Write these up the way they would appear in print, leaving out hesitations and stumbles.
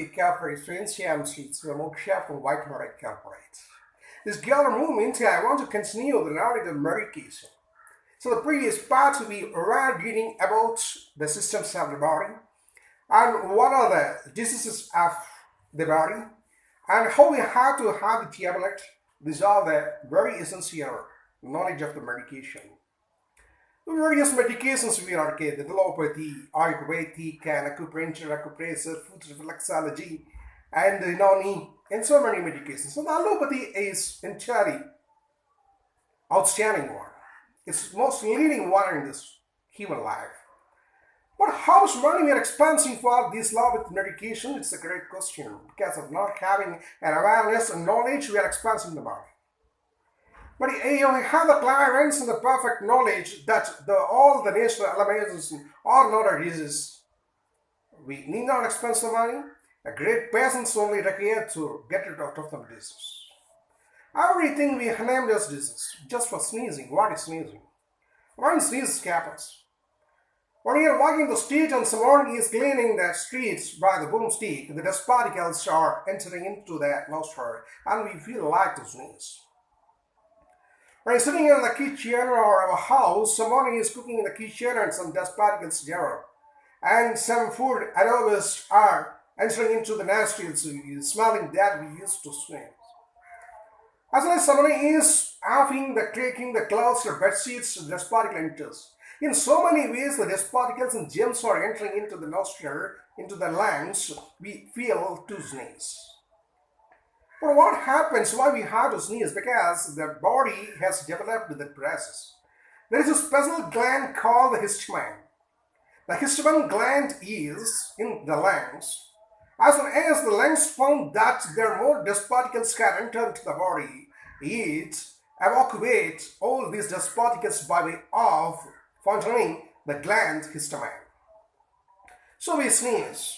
Corporate, friends, I'm Moksha from WhiteMerror Corporate. This gallery movement, I want to continue the narrative of medication. So the previous part we were reading about the systems of the body and what are the diseases of the body and how we have to have the tablet. These are the very essential knowledge of the medication. The various medications we are getting, the allopathy, Ayurvedic, and acupuncture, acupressure, food reflexology, and the noni, and so many medications. So the allopathy is entirely outstanding one. It's most leading one in this human life. But how much money we are expensing for this allopathy medication? It's a great question. Because of not having an awareness and knowledge, we are expensing the money. But we have the clearance and the perfect knowledge that all the natural elements are not a disease. We need not expense the money. A great patience only required to get rid out of the disease. Everything we named as disease, just for sneezing. What is sneezing? One sneeze happens. When you are walking the street and someone is cleaning the streets by the broomstick, the dust particles are entering into the atmosphere and we feel like to sneeze. When you're sitting in the kitchen or a house, someone is cooking in the kitchen and some dust particles there. And some food aromas are entering into the nostrils, smelling that we used to sneeze. As well as someone is having the taking the clothes or bed sheets, the dust particle enters. In so many ways, the dust particles and germs are entering into the nostril, into the lungs, we feel to sneeze. But what happens, why we have to sneeze? Because the body has developed the process. There is a special gland called the histamine. The histamine gland is in the lungs. As soon as the lungs found that there are more dust particles can enter into the body, it evacuates all these dust particles by way of functioning the gland histamine. So we sneeze.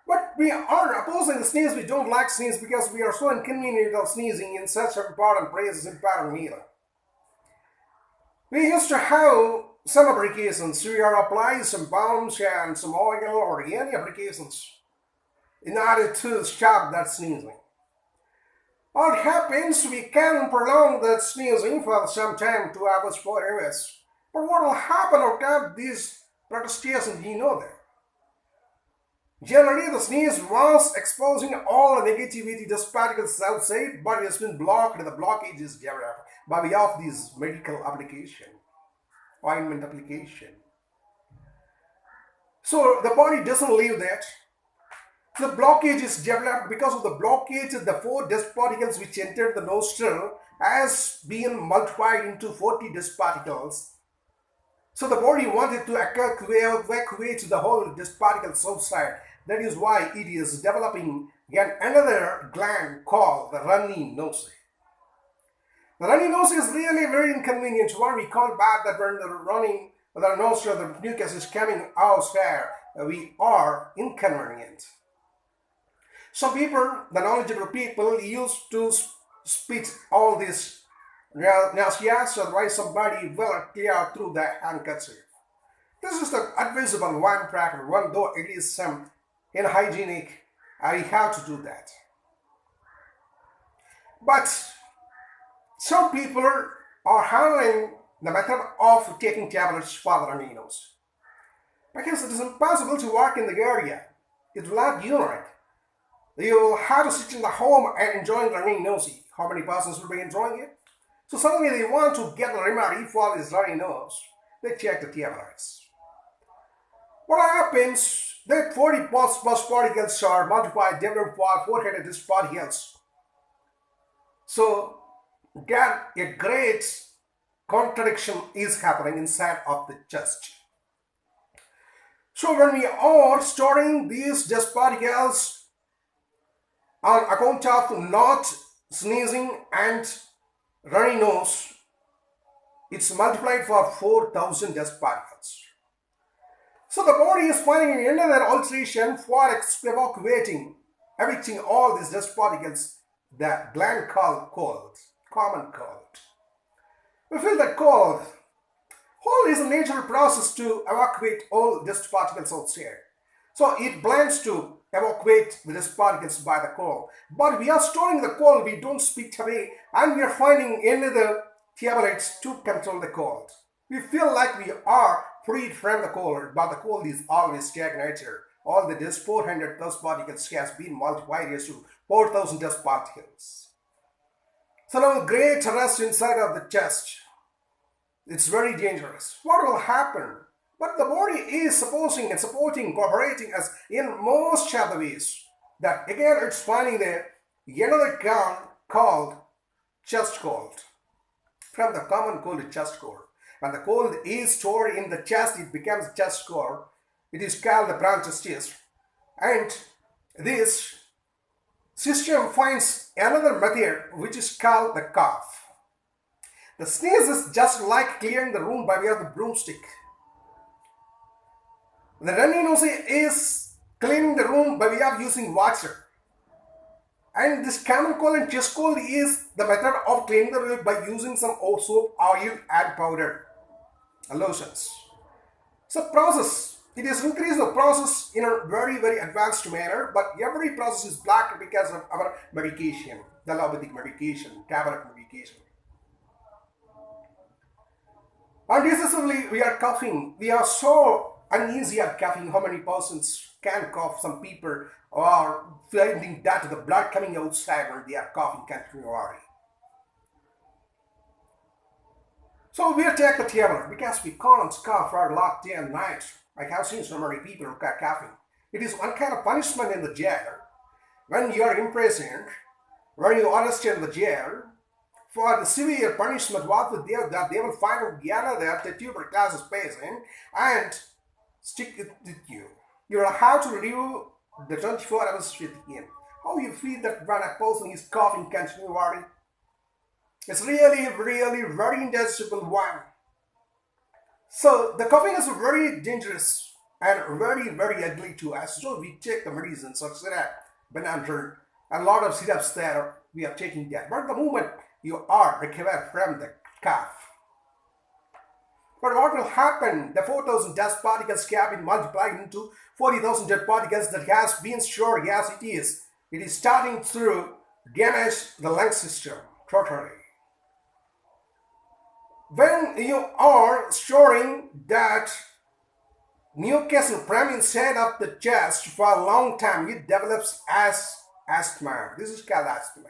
But we are opposing the sneeze. We don't like sneeze because we are so inconvenient of sneezing in such important places in Paramila. We used to have some applications. We are applying some balms and some oil or any applications in order to stop that sneezing. What happens, we can prolong that sneezing for some time, 2 hours, 4 hours. But what will happen after these protestations, you know that. Generally, the sneeze was exposing all the negativity, dust particles outside, but it has been blocked. The blockage is developed by way of this medical application, ointment application. So the body doesn't leave that. The blockage is developed because of the blockage. The 4 dust particles which entered the nostril has been multiplied into 40 dust particles. So the body wanted to evacuate the whole dust particles outside. That is why it is developing another gland called the runny nose. The runny nose is really very inconvenient. When we call back that when the nostril, the mucus is coming outside, we are inconvenient. Some people, the knowledgeable people, used to spit all this nauseous, otherwise somebody will clear through the handkerchief. This is the advisable one practice, one though it is some unhygienic, I have to do that. But some people are handling the method of taking tablets for the runny nose. Because it is impossible to work in the area. It will not urinate. You will have to sit in the home and enjoy the runny nose. How many persons will be enjoying it? So suddenly they want to get a remedy for this runny nose. They check the tablets. What happens? The 40 plus particles are multiplied, developed for 400 dust particles. So get a great contradiction is happening inside of the chest. So when we are storing these dust particles on account of not sneezing and runny nose, it's multiplied for 4,000 dust particles. So the body is finding another alteration for evacuating, evicting all these dust particles, the gland called cold, common cold. We feel that cold. Cold is a natural process to evacuate all dust particles outside. So it plans to evacuate the dust particles by the coal. But we are storing the coal, we don't spit away, and we are finding another tablets to control the cold. We feel like we are freed from the cold, but the cold is always stagnated. All the dust 400 dust particles has been multiplied to 4,000 dust particles. So now great rest inside of the chest. It's very dangerous. What will happen? But the body is supposing and supporting, cooperating us in most of the ways. That again it's finding there another term called chest cold. From the common cold to chest cold. When the cold is stored in the chest, it becomes chest cold. It is called the bronchitis. And this system finds another method which is called the cough. The sneeze is just like clearing the room by way of the broomstick. The runny nose is cleaning the room by way of using water. And this common cold and chest cold is the method of cleaning the room by using some soap, oil and powder, lotions. So process, it has increased the process in a very, very advanced manner, but every process is blocked because of our medication, the allopathic medication, tablet medication. And decisively, we are coughing. We are so uneasy at coughing. How many persons can cough? Some people are finding that the blood coming outside when they are coughing continually. So we'll take the tablet because we can't cough for a lot day and night. I have seen so many people who are coughing. It is one kind of punishment in the jail. When you are imprisoned, when you are arrested in the jail, for the severe punishment, what would they will find out another the tuberculosis patient and stick it with you. You will have to live the 24 hours with him. How you feel that when a person is coughing continually? It's really, really very indescribable one. So the coughing is very dangerous and very, very ugly to us. So we take the medicines of syrup, Benadryl, and a lot of syrups there we are taking that. But the moment you are recovered from the cough. But what will happen? The 4,000 dust particles have been multiplied into 40,000 dust particles that has been stored as it is. It is starting to damage the lung system totally. When you are storing that mucus from inside of the chest for a long time, it develops as asthma. This is called asthma.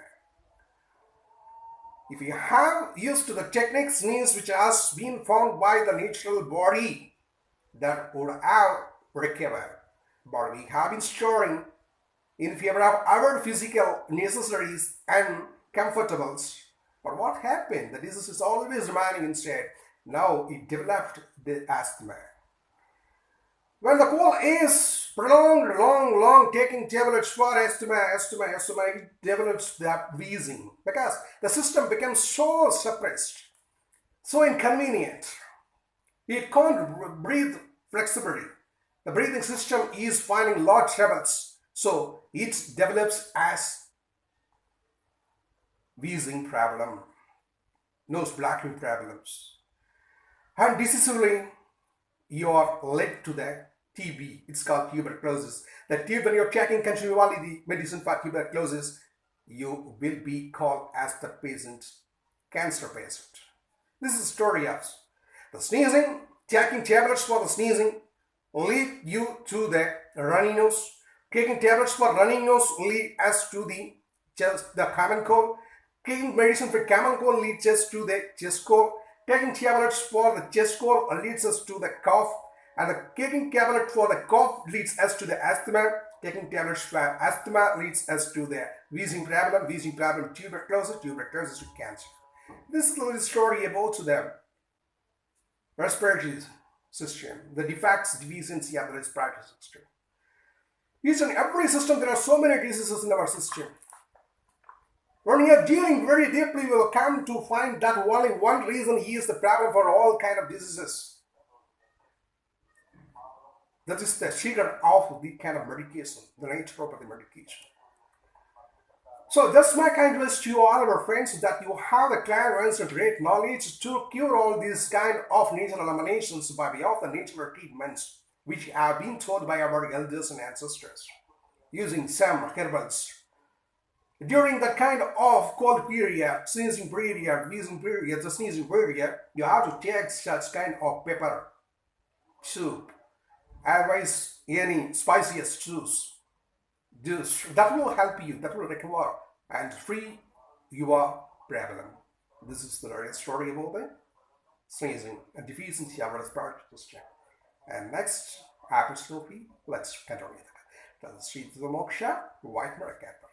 If you have used to the techniques which has been found by the natural body, that would have recovered. But we have been storing in favor of our physical necessities and comfortables. But what happened? The disease is always remaining inside. Now it developed the asthma. When the cold is prolonged, long taking tablets for asthma, it develops that wheezing because the system becomes so suppressed, so inconvenient. It can't breathe flexibly. The breathing system is finding a lot of troubles, so it develops as wheezing problem, nose blocking problems, and decisively you are led to the TB. It's called tuberculosis. That when you're taking continually the medicine for tuberculosis, you will be called as the patient, cancer patient. This is the story of the sneezing. Taking tablets for the sneezing lead you to the runny nose. Taking tablets for running nose lead us to the common cold. Taking medicine for common cold leads us to the chest cold. Taking tablets for the chest cold leads us to the cough. And taking tablet for the cough leads us to the asthma. Taking tablets for asthma leads us to the wheezing problem, tuberculosis to cancer. This is the story about the respiratory system, the defects, deficiency of the respiratory system. Each and every system, there are so many diseases in our system. When we are dealing very deeply, we will come to find that only one reason is the problem for all kind of diseases. That is the secret of the kind of medication, the nature of the medication. So that's my kind wish to all our friends, that you have the clearance and great knowledge to cure all these kind of natural emanations by way of the natural treatments. which have been taught by our elders and ancestors, using some herbals. During that kind of cold period, sneezing period, wheezing period, the sneezing period, you have to take such kind of pepper soup. Otherwise, any spiciest juice that will help you, that will recover and free your problem. This is the real story about the sneezing and deficiency of respiratory system. And next episode, let's continue. This is the Moksha, WhiteMerror Corporate.